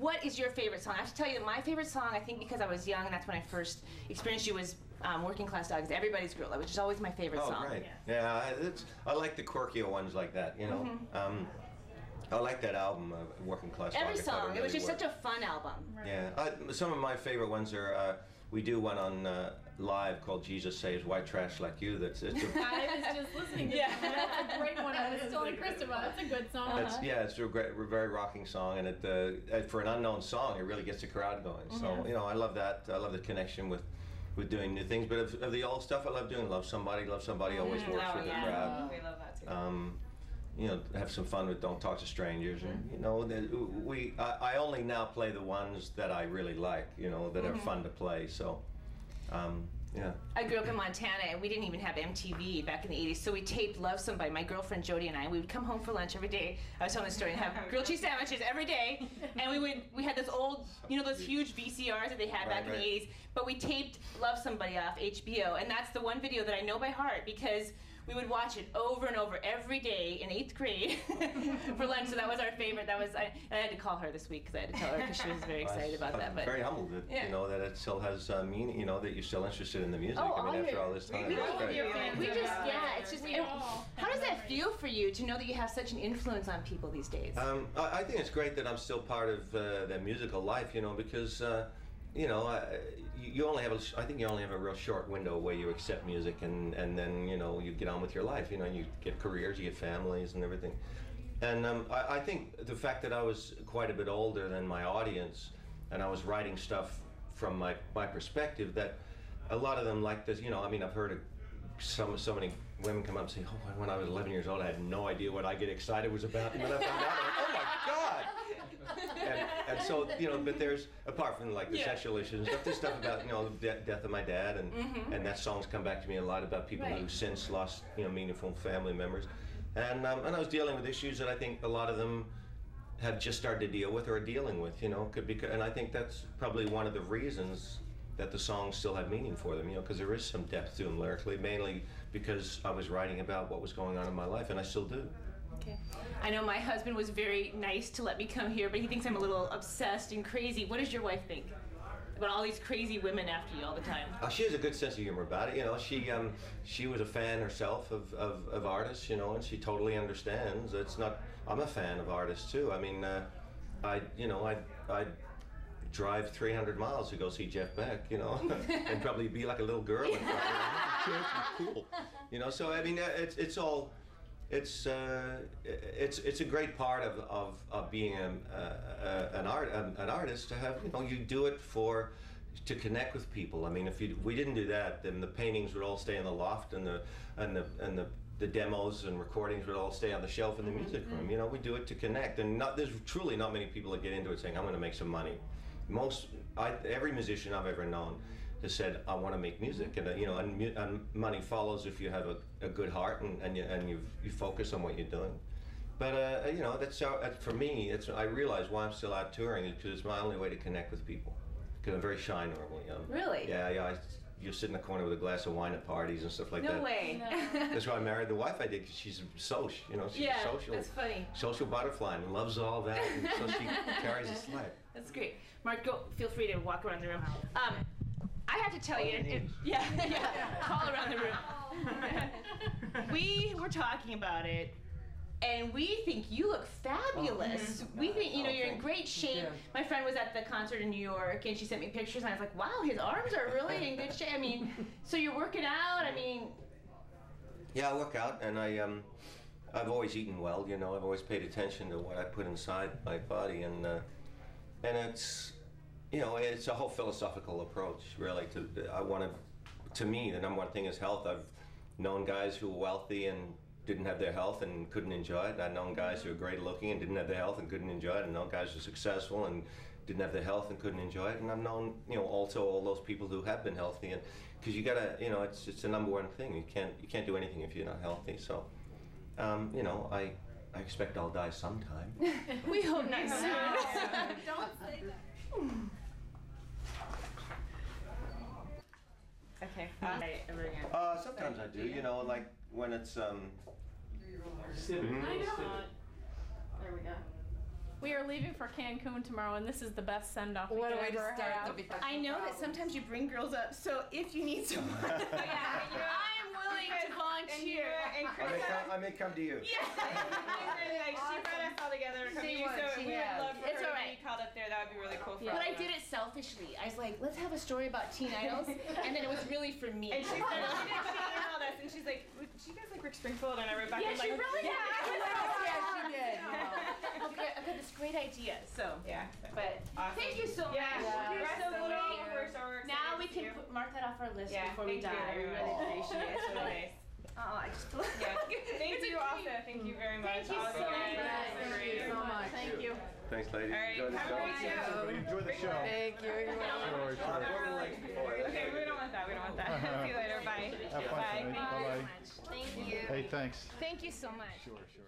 what is your favorite song? I have to tell you that my favorite song, I think because I was young and that's when I first experienced you, was Working Class Dogs, Everybody's Girl, which is always my favorite song. Oh, right. Yeah, I like the quirkier ones like that, you know. I like that album, Working Class Dogs. Every song, really it was just worked. such a fun album. Right. Yeah, some of my favorite ones are, we do one on live called Jesus Saves White Trash Like You. It's I was just listening to that. That's a great one. I was telling Krista about. That's a good song. It's a great, very rocking song, and it for an unknown song, it really gets the crowd going. So, you know, I love that. I love the connection with doing new things. But of the old stuff, I love doing Love Somebody always works with the crowd. We love that too. You know, have some fun with Don't Talk to Strangers, and you know, I only now play the ones that I really like, you know, that are fun to play. So, yeah. I grew up in Montana, and we didn't even have MTV back in the 80s, so we taped Love Somebody. My girlfriend Jody and I, we would come home for lunch every day. I was telling this story, and have grilled cheese sandwiches every day, and we had those old, you know, those huge VCRs that they had back in the 80s, but we taped Love Somebody off HBO, and that's the one video that I know by heart because we would watch it over and over every day in 8th grade for lunch. So that was our favorite. That was I had to call her this week because I had to tell her because she was very excited about that. But very humbled that you know that it still has meaning. You know that you're still interested in the music. Oh, I mean, after all this time, it's just how does that feel for you to know that you have such an influence on people these days? I think it's great that I'm still part of their musical life. You know, because. You know, you only have I think you only have a real short window where you accept music and then, you know, you get on with your life. You know, you get careers, you get families and everything. And I think the fact that I was quite a bit older than my audience and I was writing stuff from my perspective, that a lot of them like this, you know, I mean, I've heard of so many women come up and say, oh, when I was 11 years old, I had no idea what I Get Excited was about. And then I found out, I'm like, oh my God! And so, you know, but there's, apart from like the sexual issues and stuff, there's stuff about, you know, the death of my dad, and that song's come back to me a lot about people who since lost, you know, meaningful family members. And I was dealing with issues that I think a lot of them have just started to deal with or are dealing with, you know, and I think that's probably one of the reasons that the songs still have meaning for them, you know, because there is some depth to them lyrically, mainly because I was writing about what was going on in my life, and I still do. Okay. I know my husband was very nice to let me come here, but he thinks I'm a little obsessed and crazy. What does your wife think about all these crazy women after you all the time? She has a good sense of humor about it. You know, she was a fan herself of artists, you know, and she totally understands. It's not. I'm a fan of artists too. I mean, I drive 300 miles to go see Jeff Beck, you know, and probably be like a little girl in front of him. Cool. You know, so I mean, it's all. It's a great part of being an artist to have, you know, you do it to connect with people. I mean, if we didn't do that, then the paintings would all stay in the loft, and the demos and recordings would all stay on the shelf in the music room. You know, we do it to connect, and there's truly not many people that get into it saying, I'm going to make some money. Every musician I've ever known has said, I want to make music, and you know, and money follows if you have a good heart and you focus on what you're doing. But you know, that's for me. I realize why I'm still out touring, because it's my only way to connect with people. Because I'm very shy normally. Really? Yeah. You sit in the corner with a glass of wine at parties and stuff like that. No way. That's why I married the wife I did, because she's social. You know, she's a social. That's funny. Social butterfly and loves all that, and so she carries a sled. That's great. Mark, feel free to walk around the room. I have to tell you, call around the room. We were talking about it, and we think you look fabulous. We think, you know, you're in great shape. My friend was at the concert in New York, and she sent me pictures, and I was like, wow, his arms are really in good shape. I mean, so you're working out, I mean. Yeah, I work out, and I've always eaten well, you know. I've always paid attention to what I put inside my body, and it's, you know, it's a whole philosophical approach, really. To me, the number one thing is health. I've known guys who were wealthy and didn't have their health and couldn't enjoy it. I've known guys who were great looking and didn't have their health and couldn't enjoy it. And known guys who were successful and didn't have their health and couldn't enjoy it. And I've known, you know, also all those people who have been healthy. And because you gotta, you know, it's the number one thing. You can't do anything if you're not healthy. So, you know, I expect I'll die sometime. We hope not soon. Don't say that. Okay. Ever again. Sometimes I do. You know, like when it's I know. There we go. We are leaving for Cancun tomorrow, and this is the best send-off we What a could way to ever start have. the vacation. I know that sometimes you bring girls up, so if you need someone, I am willing to volunteer. And Krista, I may come to you. Yeah. like, she brought us all together to come to you, so we would love for It's her all to right. be called up there. That would be really cool for But all I of did us. it selfishly. I was like, let's have a story about teen idols, and then it was really for me. And she emailed us, and she's like, "Do you guys like Rick Springfield?" And I wrote back, Yeah, and she like, really did. Yes, she did. I've got this great idea. So, Yeah. but Awesome. thank you so much. Yeah, You're rest so of the great. week. We're so excited Now we to see can you. mark that off our list Yeah, before we thank you die. We very really much. appreciate it. It's really nice. Oh, I just feel Yeah. Thank you also. Thank you very much. Thank you all of so guys. much. That's Thank you great. so much. Thank you. Thanks, ladies. All right, Enjoy the have a show. great show. Everybody enjoy the show. Thank you. Sure, sure. I've worked like before. Okay, we don't want that. We don't want that. See you later. Bye. Have fun Bye. tonight. Bye-bye. Thank you. Hey, thanks. Thank you so much. Sure, sure.